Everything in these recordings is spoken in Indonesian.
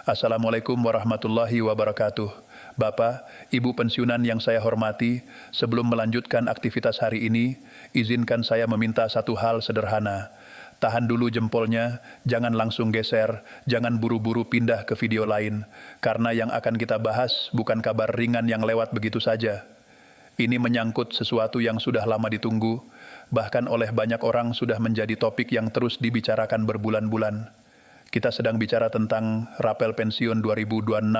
Assalamualaikum warahmatullahi wabarakatuh. Bapak, Ibu pensiunan yang saya hormati, sebelum melanjutkan aktivitas hari ini, izinkan saya meminta satu hal sederhana. Tahan dulu jempolnya, jangan langsung geser, jangan buru-buru pindah ke video lain, karena yang akan kita bahas bukan kabar ringan yang lewat begitu saja. Ini menyangkut sesuatu yang sudah lama ditunggu, bahkan oleh banyak orang sudah menjadi topik yang terus dibicarakan berbulan-bulan. Kita sedang bicara tentang rapel pensiun 2026,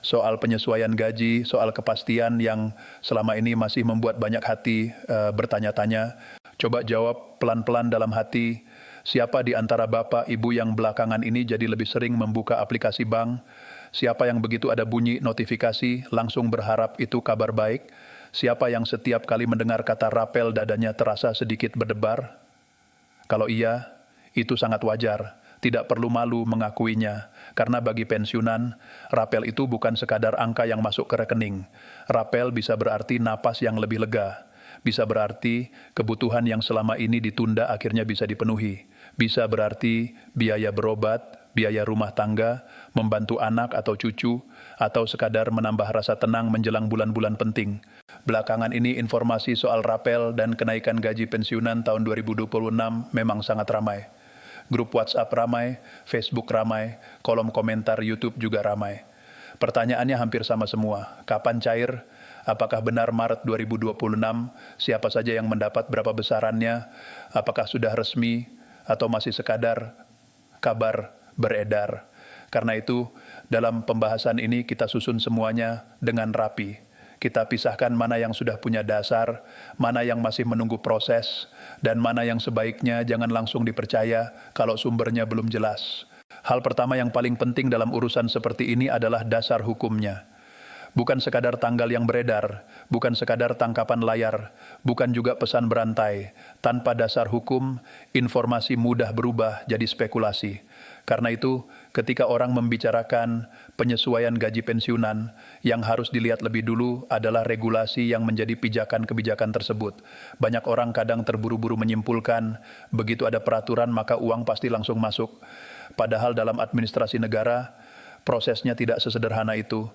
soal penyesuaian gaji, soal kepastian yang selama ini masih membuat banyak hati bertanya-tanya. Coba jawab pelan-pelan dalam hati, siapa di antara Bapak, Ibu yang belakangan ini jadi lebih sering membuka aplikasi bank? Siapa yang begitu ada bunyi notifikasi langsung berharap itu kabar baik? Siapa yang setiap kali mendengar kata rapel dadanya terasa sedikit berdebar? Kalau iya, itu sangat wajar. Tidak perlu malu mengakuinya, karena bagi pensiunan, rapel itu bukan sekadar angka yang masuk ke rekening. Rapel bisa berarti napas yang lebih lega, bisa berarti kebutuhan yang selama ini ditunda akhirnya bisa dipenuhi, bisa berarti biaya berobat, biaya rumah tangga, membantu anak atau cucu, atau sekadar menambah rasa tenang menjelang bulan-bulan penting. Belakangan ini informasi soal rapel dan kenaikan gaji pensiunan tahun 2026 memang sangat ramai. Grup WhatsApp ramai, Facebook ramai, kolom komentar YouTube juga ramai. Pertanyaannya hampir sama semua. Kapan cair? Apakah benar Maret 2026? Siapa saja yang mendapat berapa besarannya? Apakah sudah resmi? Atau masih sekadar kabar beredar? Karena itu, dalam pembahasan ini kita susun semuanya dengan rapi. Kita pisahkan mana yang sudah punya dasar, mana yang masih menunggu proses, dan mana yang sebaiknya jangan langsung dipercaya kalau sumbernya belum jelas. Hal pertama yang paling penting dalam urusan seperti ini adalah dasar hukumnya. Bukan sekadar tanggal yang beredar, bukan sekadar tangkapan layar, bukan juga pesan berantai. Tanpa dasar hukum, informasi mudah berubah jadi spekulasi. Karena itu, ketika orang membicarakan penyesuaian gaji pensiunan, yang harus dilihat lebih dulu adalah regulasi yang menjadi pijakan kebijakan tersebut. Banyak orang kadang terburu-buru menyimpulkan, begitu ada peraturan maka uang pasti langsung masuk. Padahal dalam administrasi negara, prosesnya tidak sesederhana itu.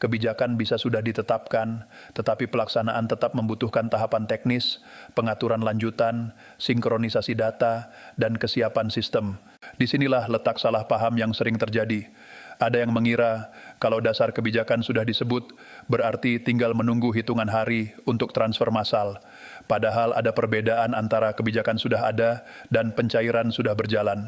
Kebijakan bisa sudah ditetapkan, tetapi pelaksanaan tetap membutuhkan tahapan teknis, pengaturan lanjutan, sinkronisasi data, dan kesiapan sistem. Disinilah letak salah paham yang sering terjadi. Ada yang mengira kalau dasar kebijakan sudah disebut, berarti tinggal menunggu hitungan hari untuk transfer massal. Padahal ada perbedaan antara kebijakan sudah ada dan pencairan sudah berjalan.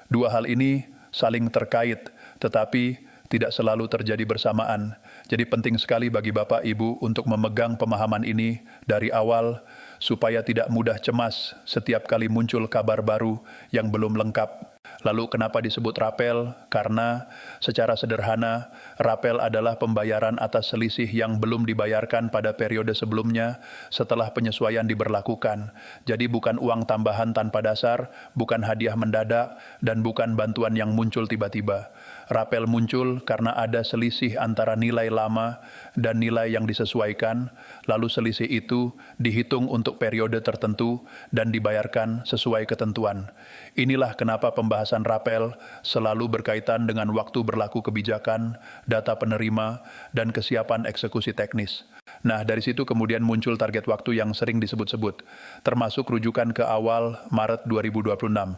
Dua hal ini saling terkait, tetapi tidak selalu terjadi bersamaan. Jadi penting sekali bagi Bapak Ibu untuk memegang pemahaman ini dari awal, supaya tidak mudah cemas setiap kali muncul kabar baru yang belum lengkap. Lalu kenapa disebut rapel? Karena secara sederhana, rapel adalah pembayaran atas selisih yang belum dibayarkan pada periode sebelumnya setelah penyesuaian diberlakukan. Jadi bukan uang tambahan tanpa dasar, bukan hadiah mendadak, dan bukan bantuan yang muncul tiba-tiba. Rapel muncul karena ada selisih antara nilai lama dan nilai yang disesuaikan, lalu selisih itu dihitung untuk periode tertentu dan dibayarkan sesuai ketentuan. Inilah kenapa pembahasan rapel selalu berkaitan dengan waktu berlaku kebijakan, data penerima, dan kesiapan eksekusi teknis. Nah, dari situ kemudian muncul target waktu yang sering disebut-sebut, termasuk rujukan ke awal Maret 2026.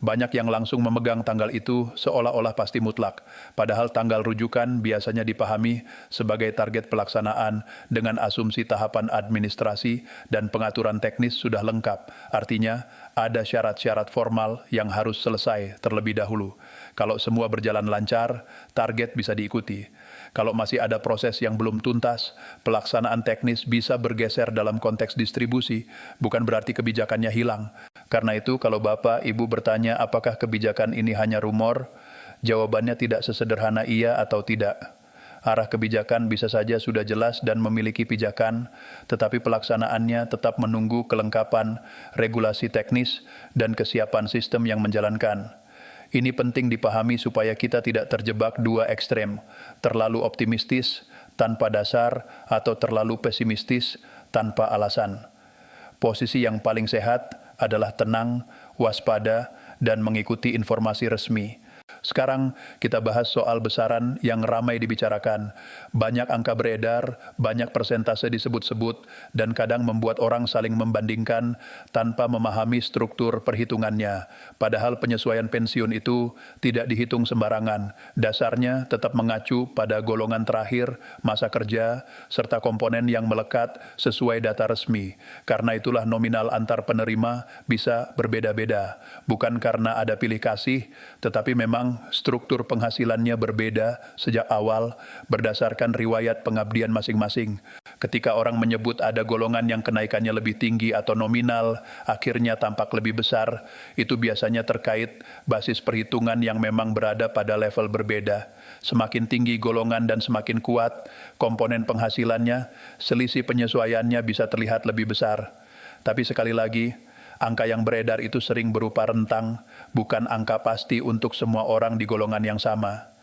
Banyak yang langsung memegang tanggal itu seolah-olah pasti mutlak, padahal tanggal rujukan biasanya dipahami sebagai target pelaksanaan dengan asumsi tahapan administrasi dan pengaturan teknis sudah lengkap. Artinya, ada syarat-syarat formal yang harus selesai terlebih dahulu. Kalau semua berjalan lancar, target bisa diikuti. Kalau masih ada proses yang belum tuntas, pelaksanaan teknis bisa bergeser dalam konteks distribusi, bukan berarti kebijakannya hilang. Karena itu, kalau Bapak, Ibu bertanya apakah kebijakan ini hanya rumor, jawabannya tidak sesederhana iya atau tidak. Arah kebijakan bisa saja sudah jelas dan memiliki pijakan, tetapi pelaksanaannya tetap menunggu kelengkapan, regulasi teknis, dan kesiapan sistem yang menjalankan. Ini penting dipahami supaya kita tidak terjebak dua ekstrem, terlalu optimistis tanpa dasar atau terlalu pesimistis tanpa alasan. Posisi yang paling sehat adalah tenang, waspada, dan mengikuti informasi resmi. Sekarang kita bahas soal besaran yang ramai dibicarakan. Banyak angka beredar, banyak persentase disebut-sebut, dan kadang membuat orang saling membandingkan tanpa memahami struktur perhitungannya. Padahal penyesuaian pensiun itu tidak dihitung sembarangan. Dasarnya tetap mengacu pada golongan terakhir, masa kerja, serta komponen yang melekat sesuai data resmi. Karena itulah nominal antar penerima bisa berbeda-beda. Bukan karena ada pilih kasih, tetapi memang struktur penghasilannya berbeda sejak awal berdasarkan riwayat pengabdian masing-masing. Ketika orang menyebut ada golongan yang kenaikannya lebih tinggi atau nominal, akhirnya tampak lebih besar, itu biasanya terkait basis perhitungan yang memang berada pada level berbeda. Semakin tinggi golongan dan semakin kuat komponen penghasilannya, selisih penyesuaiannya bisa terlihat lebih besar. Tapi sekali lagi, angka yang beredar itu sering berupa rentang, bukan angka pasti untuk semua orang di golongan yang sama.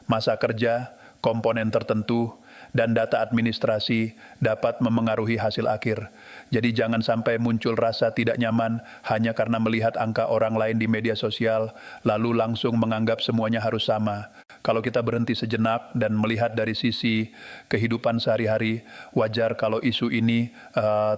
Masa kerja, komponen tertentu, dan data administrasi dapat memengaruhi hasil akhir. Jadi jangan sampai muncul rasa tidak nyaman hanya karena melihat angka orang lain di media sosial, lalu langsung menganggap semuanya harus sama. Kalau kita berhenti sejenak dan melihat dari sisi kehidupan sehari-hari, wajar kalau isu ini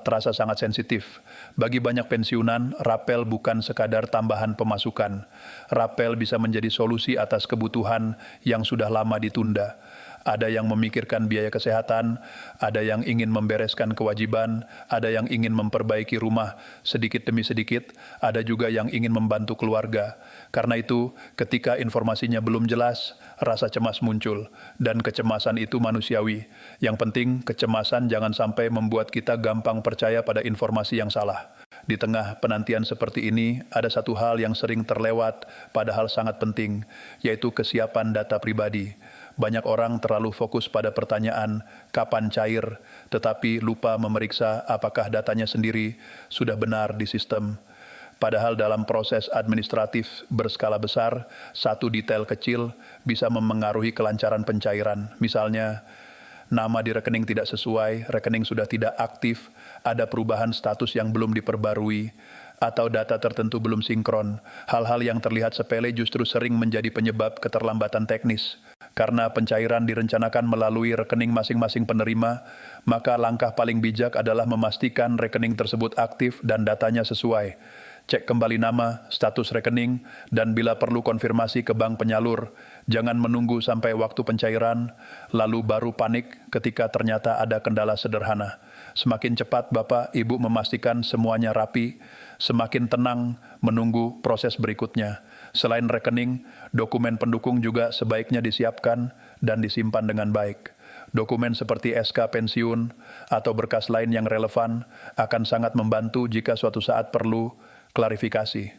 terasa sangat sensitif. Bagi banyak pensiunan, rapel bukan sekadar tambahan pemasukan. Rapel bisa menjadi solusi atas kebutuhan yang sudah lama ditunda. Ada yang memikirkan biaya kesehatan, ada yang ingin membereskan kewajiban, ada yang ingin memperbaiki rumah sedikit demi sedikit, ada juga yang ingin membantu keluarga. Karena itu, ketika informasinya belum jelas, rasa cemas muncul, dan kecemasan itu manusiawi. Yang penting, kecemasan jangan sampai membuat kita gampang percaya pada informasi yang salah. Di tengah penantian seperti ini, ada satu hal yang sering terlewat, padahal sangat penting, yaitu kesiapan data pribadi. Banyak orang terlalu fokus pada pertanyaan kapan cair, tetapi lupa memeriksa apakah datanya sendiri sudah benar di sistem. Padahal dalam proses administratif berskala besar, satu detail kecil bisa memengaruhi kelancaran pencairan. Misalnya, nama di rekening tidak sesuai, rekening sudah tidak aktif, ada perubahan status yang belum diperbarui, atau data tertentu belum sinkron. Hal-hal yang terlihat sepele justru sering menjadi penyebab keterlambatan teknis. Karena pencairan direncanakan melalui rekening masing-masing penerima, maka langkah paling bijak adalah memastikan rekening tersebut aktif dan datanya sesuai. Cek kembali nama, status rekening, dan bila perlu konfirmasi ke bank penyalur. Jangan menunggu sampai waktu pencairan, lalu baru panik ketika ternyata ada kendala sederhana. Semakin cepat Bapak, Ibu memastikan semuanya rapi, semakin tenang menunggu proses berikutnya. Selain rekening, dokumen pendukung juga sebaiknya disiapkan dan disimpan dengan baik. Dokumen seperti SK pensiun atau berkas lain yang relevan akan sangat membantu jika suatu saat perlu klarifikasi.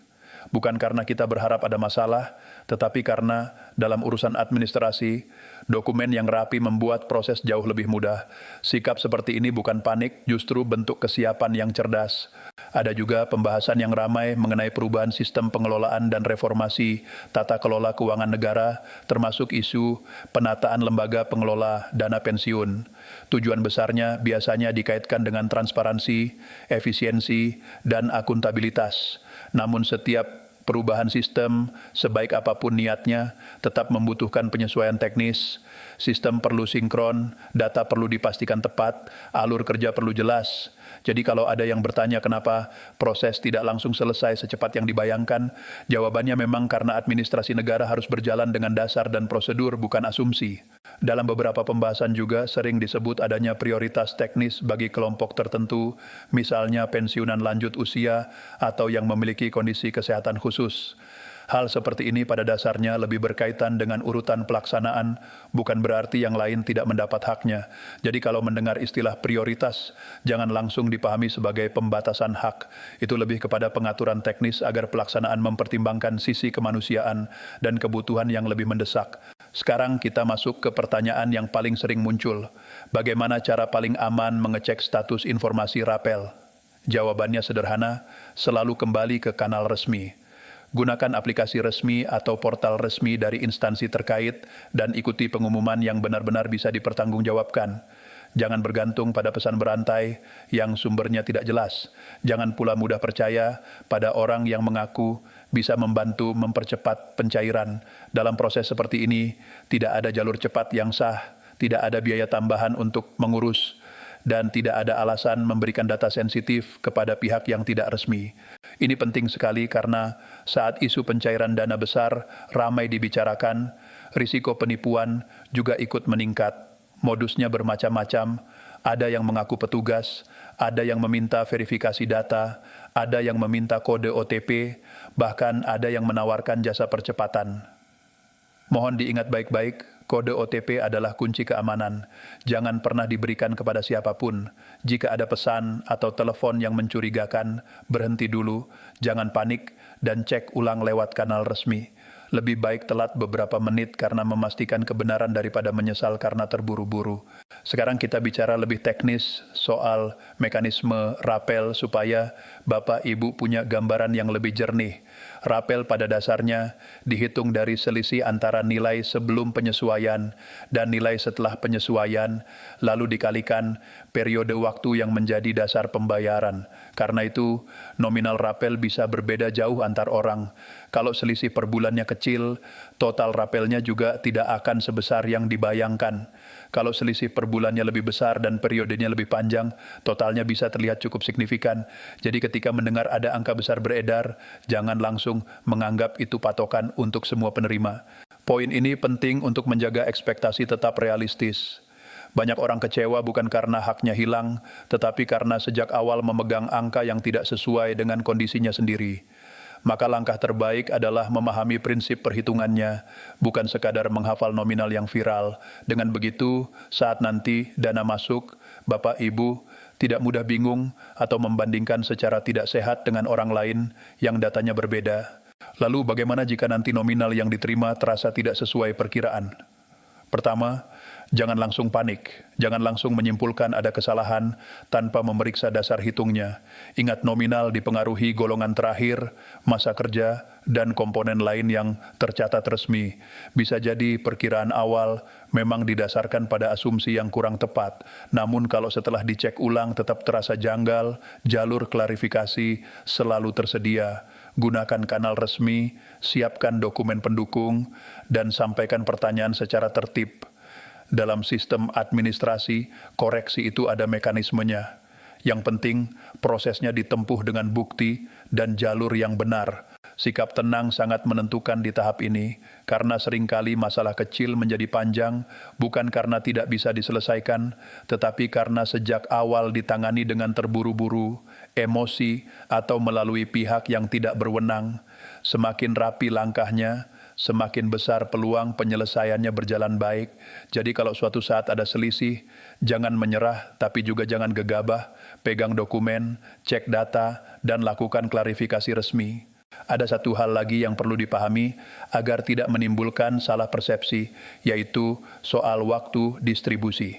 Bukan karena kita berharap ada masalah, tetapi karena dalam urusan administrasi, dokumen yang rapi membuat proses jauh lebih mudah. Sikap seperti ini bukan panik, justru bentuk kesiapan yang cerdas. Ada juga pembahasan yang ramai mengenai perubahan sistem pengelolaan dan reformasi tata kelola keuangan negara, termasuk isu penataan lembaga pengelola dana pensiun. Tujuan besarnya biasanya dikaitkan dengan transparansi, efisiensi, dan akuntabilitas. Namun setiap perubahan sistem, sebaik apapun niatnya, tetap membutuhkan penyesuaian teknis. Sistem perlu sinkron, data perlu dipastikan tepat, alur kerja perlu jelas. Jadi kalau ada yang bertanya kenapa proses tidak langsung selesai secepat yang dibayangkan, jawabannya memang karena administrasi negara harus berjalan dengan dasar dan prosedur, bukan asumsi. Dalam beberapa pembahasan juga sering disebut adanya prioritas teknis bagi kelompok tertentu, misalnya pensiunan lanjut usia atau yang memiliki kondisi kesehatan khusus. Hal seperti ini pada dasarnya lebih berkaitan dengan urutan pelaksanaan, bukan berarti yang lain tidak mendapat haknya. Jadi kalau mendengar istilah prioritas, jangan langsung dipahami sebagai pembatasan hak. Itu lebih kepada pengaturan teknis agar pelaksanaan mempertimbangkan sisi kemanusiaan dan kebutuhan yang lebih mendesak. Sekarang kita masuk ke pertanyaan yang paling sering muncul. Bagaimana cara paling aman mengecek status informasi rapel? Jawabannya sederhana, selalu kembali ke kanal resmi. Gunakan aplikasi resmi atau portal resmi dari instansi terkait dan ikuti pengumuman yang benar-benar bisa dipertanggungjawabkan. Jangan bergantung pada pesan berantai yang sumbernya tidak jelas. Jangan pula mudah percaya pada orang yang mengaku bisa membantu mempercepat pencairan. Dalam proses seperti ini, tidak ada jalur cepat yang sah, tidak ada biaya tambahan untuk mengurus, dan tidak ada alasan memberikan data sensitif kepada pihak yang tidak resmi. Ini penting sekali karena saat isu pencairan dana besar ramai dibicarakan, risiko penipuan juga ikut meningkat. Modusnya bermacam-macam, ada yang mengaku petugas, ada yang meminta verifikasi data, ada yang meminta kode OTP, bahkan ada yang menawarkan jasa percepatan. Mohon diingat baik-baik, kode OTP adalah kunci keamanan. Jangan pernah diberikan kepada siapapun. Jika ada pesan atau telepon yang mencurigakan, berhenti dulu, jangan panik, dan cek ulang lewat kanal resmi. Lebih baik telat beberapa menit karena memastikan kebenaran daripada menyesal karena terburu-buru. Sekarang kita bicara lebih teknis soal mekanisme rapel supaya Bapak Ibu punya gambaran yang lebih jernih. Rapel pada dasarnya dihitung dari selisih antara nilai sebelum penyesuaian dan nilai setelah penyesuaian, lalu dikalikan periode waktu yang menjadi dasar pembayaran. Karena itu, nominal rapel bisa berbeda jauh antar orang. Kalau selisih per bulannya kecil, total rapelnya juga tidak akan sebesar yang dibayangkan. Kalau selisih per bulannya lebih besar dan periodenya lebih panjang, totalnya bisa terlihat cukup signifikan. Jadi ketika mendengar ada angka besar beredar, jangan langsung menganggap itu patokan untuk semua penerima. Poin ini penting untuk menjaga ekspektasi tetap realistis. Banyak orang kecewa bukan karena haknya hilang, tetapi karena sejak awal memegang angka yang tidak sesuai dengan kondisinya sendiri. Maka langkah terbaik adalah memahami prinsip perhitungannya, bukan sekadar menghafal nominal yang viral. Dengan begitu, saat nanti dana masuk, Bapak Ibu tidak mudah bingung atau membandingkan secara tidak sehat dengan orang lain yang datanya berbeda. Lalu bagaimana jika nanti nominal yang diterima terasa tidak sesuai perkiraan? Pertama, jangan langsung panik, jangan langsung menyimpulkan ada kesalahan tanpa memeriksa dasar hitungnya. Ingat nominal dipengaruhi golongan terakhir, masa kerja, dan komponen lain yang tercatat resmi. Bisa jadi perkiraan awal memang didasarkan pada asumsi yang kurang tepat. Namun kalau setelah dicek ulang tetap terasa janggal, jalur klarifikasi selalu tersedia. Gunakan kanal resmi, siapkan dokumen pendukung, dan sampaikan pertanyaan secara tertib. Dalam sistem administrasi, koreksi itu ada mekanismenya. Yang penting, prosesnya ditempuh dengan bukti dan jalur yang benar. Sikap tenang sangat menentukan di tahap ini, karena seringkali masalah kecil menjadi panjang, bukan karena tidak bisa diselesaikan, tetapi karena sejak awal ditangani dengan terburu-buru, emosi, atau melalui pihak yang tidak berwenang. Semakin rapi langkahnya, semakin besar peluang penyelesaiannya berjalan baik. Jadi kalau suatu saat ada selisih, jangan menyerah, tapi juga jangan gegabah. Pegang dokumen, cek data, dan lakukan klarifikasi resmi. Ada satu hal lagi yang perlu dipahami agar tidak menimbulkan salah persepsi, yaitu soal waktu distribusi.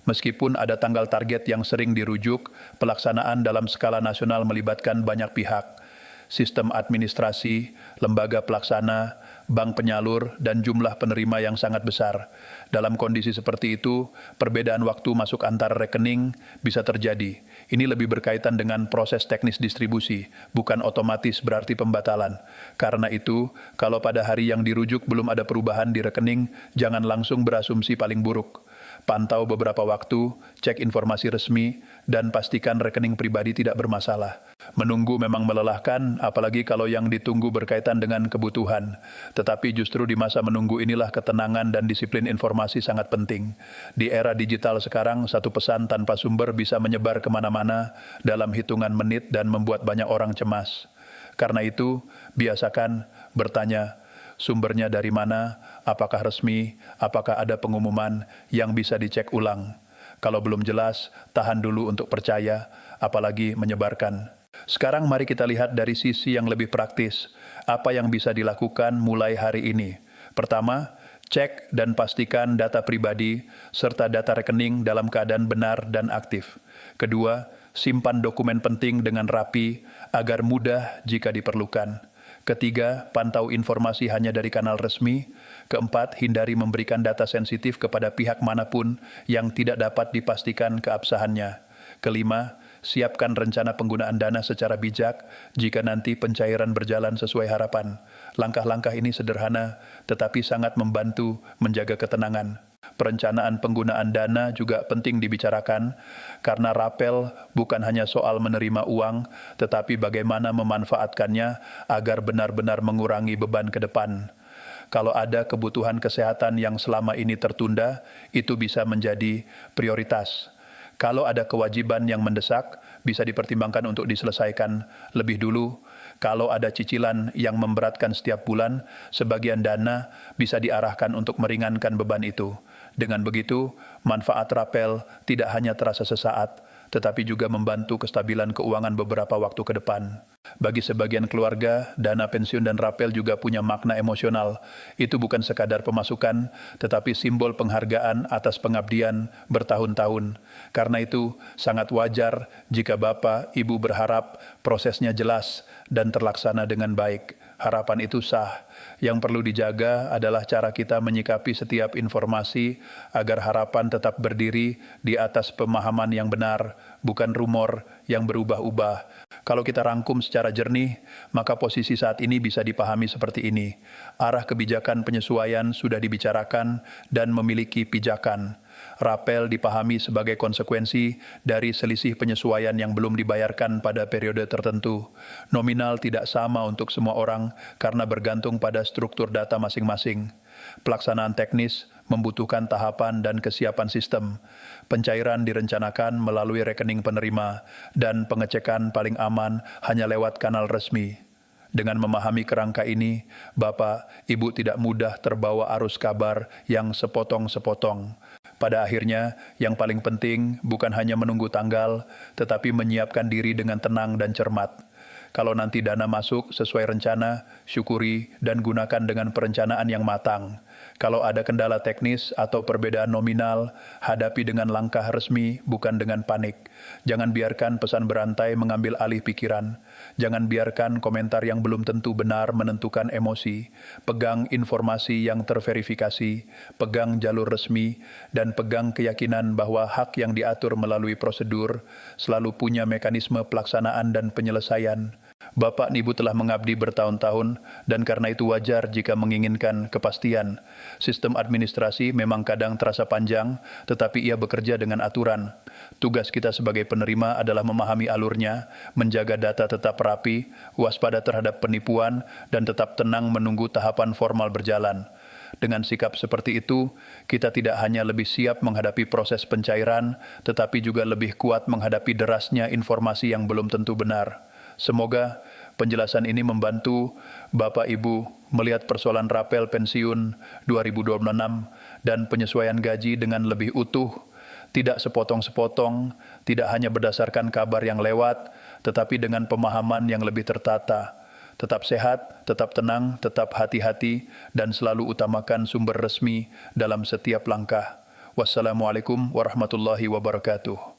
Meskipun ada tanggal target yang sering dirujuk, pelaksanaan dalam skala nasional melibatkan banyak pihak. Sistem administrasi, lembaga pelaksana, bank penyalur, dan jumlah penerima yang sangat besar. Dalam kondisi seperti itu, perbedaan waktu masuk antar rekening bisa terjadi. Ini lebih berkaitan dengan proses teknis distribusi, bukan otomatis berarti pembatalan. Karena itu, kalau pada hari yang dirujuk belum ada perubahan di rekening, jangan langsung berasumsi paling buruk. Pantau beberapa waktu, cek informasi resmi, dan pastikan rekening pribadi tidak bermasalah. Menunggu memang melelahkan, apalagi kalau yang ditunggu berkaitan dengan kebutuhan. Tetapi justru di masa menunggu inilah ketenangan dan disiplin informasi sangat penting. Di era digital sekarang, satu pesan tanpa sumber bisa menyebar kemana-mana dalam hitungan menit dan membuat banyak orang cemas. Karena itu, biasakan bertanya, sumbernya dari mana, apakah resmi, apakah ada pengumuman yang bisa dicek ulang. Kalau belum jelas, tahan dulu untuk percaya, apalagi menyebarkan. Sekarang mari kita lihat dari sisi yang lebih praktis, apa yang bisa dilakukan mulai hari ini. Pertama, cek dan pastikan data pribadi serta data rekening dalam keadaan benar dan aktif. Kedua, simpan dokumen penting dengan rapi agar mudah jika diperlukan. Ketiga, pantau informasi hanya dari kanal resmi. Keempat, hindari memberikan data sensitif kepada pihak manapun yang tidak dapat dipastikan keabsahannya. Kelima, Siapkan rencana penggunaan dana secara bijak jika nanti pencairan berjalan sesuai harapan. Langkah-langkah ini sederhana, tetapi sangat membantu menjaga ketenangan. Perencanaan penggunaan dana juga penting dibicarakan, karena rapel bukan hanya soal menerima uang, tetapi bagaimana memanfaatkannya agar benar-benar mengurangi beban ke depan. Kalau ada kebutuhan kesehatan yang selama ini tertunda, itu bisa menjadi prioritas. Kalau ada kewajiban yang mendesak, bisa dipertimbangkan untuk diselesaikan lebih dulu. Kalau ada cicilan yang memberatkan setiap bulan, sebagian dana bisa diarahkan untuk meringankan beban itu. Dengan begitu, manfaat rapel tidak hanya terasa sesaat, tetapi juga membantu kestabilan keuangan beberapa waktu ke depan. Bagi sebagian keluarga, dana pensiun dan rapel juga punya makna emosional. Itu bukan sekadar pemasukan, tetapi simbol penghargaan atas pengabdian bertahun-tahun. Karena itu, sangat wajar jika Bapak, Ibu berharap prosesnya jelas dan terlaksana dengan baik. Harapan itu sah. Yang perlu dijaga adalah cara kita menyikapi setiap informasi agar harapan tetap berdiri di atas pemahaman yang benar, bukan rumor yang berubah-ubah. Kalau kita rangkum secara jernih, maka posisi saat ini bisa dipahami seperti ini. Arah kebijakan penyesuaian sudah dibicarakan dan memiliki pijakan. Rapel dipahami sebagai konsekuensi dari selisih penyesuaian yang belum dibayarkan pada periode tertentu. Nominal tidak sama untuk semua orang karena bergantung pada struktur data masing-masing. Pelaksanaan teknis membutuhkan tahapan dan kesiapan sistem. Pencairan direncanakan melalui rekening penerima dan pengecekan paling aman hanya lewat kanal resmi. Dengan memahami kerangka ini, Bapak, Ibu tidak mudah terbawa arus kabar yang sepotong-sepotong. Pada akhirnya, yang paling penting bukan hanya menunggu tanggal, tetapi menyiapkan diri dengan tenang dan cermat. Kalau nanti dana masuk sesuai rencana, syukuri dan gunakan dengan perencanaan yang matang. Kalau ada kendala teknis atau perbedaan nominal, hadapi dengan langkah resmi, bukan dengan panik. Jangan biarkan pesan berantai mengambil alih pikiran. Jangan biarkan komentar yang belum tentu benar menentukan emosi. Pegang informasi yang terverifikasi, pegang jalur resmi, dan pegang keyakinan bahwa hak yang diatur melalui prosedur selalu punya mekanisme pelaksanaan dan penyelesaian. Bapak Ibu telah mengabdi bertahun-tahun dan karena itu wajar jika menginginkan kepastian. Sistem administrasi memang kadang terasa panjang, tetapi ia bekerja dengan aturan. Tugas kita sebagai penerima adalah memahami alurnya, menjaga data tetap rapi, waspada terhadap penipuan, dan tetap tenang menunggu tahapan formal berjalan. Dengan sikap seperti itu, kita tidak hanya lebih siap menghadapi proses pencairan, tetapi juga lebih kuat menghadapi derasnya informasi yang belum tentu benar. Semoga penjelasan ini membantu Bapak Ibu melihat persoalan rapel pensiun 2026 dan penyesuaian gaji dengan lebih utuh, tidak sepotong-sepotong, tidak hanya berdasarkan kabar yang lewat, tetapi dengan pemahaman yang lebih tertata. Tetap sehat, tetap tenang, tetap hati-hati, dan selalu utamakan sumber resmi dalam setiap langkah. Wassalamualaikum warahmatullahi wabarakatuh.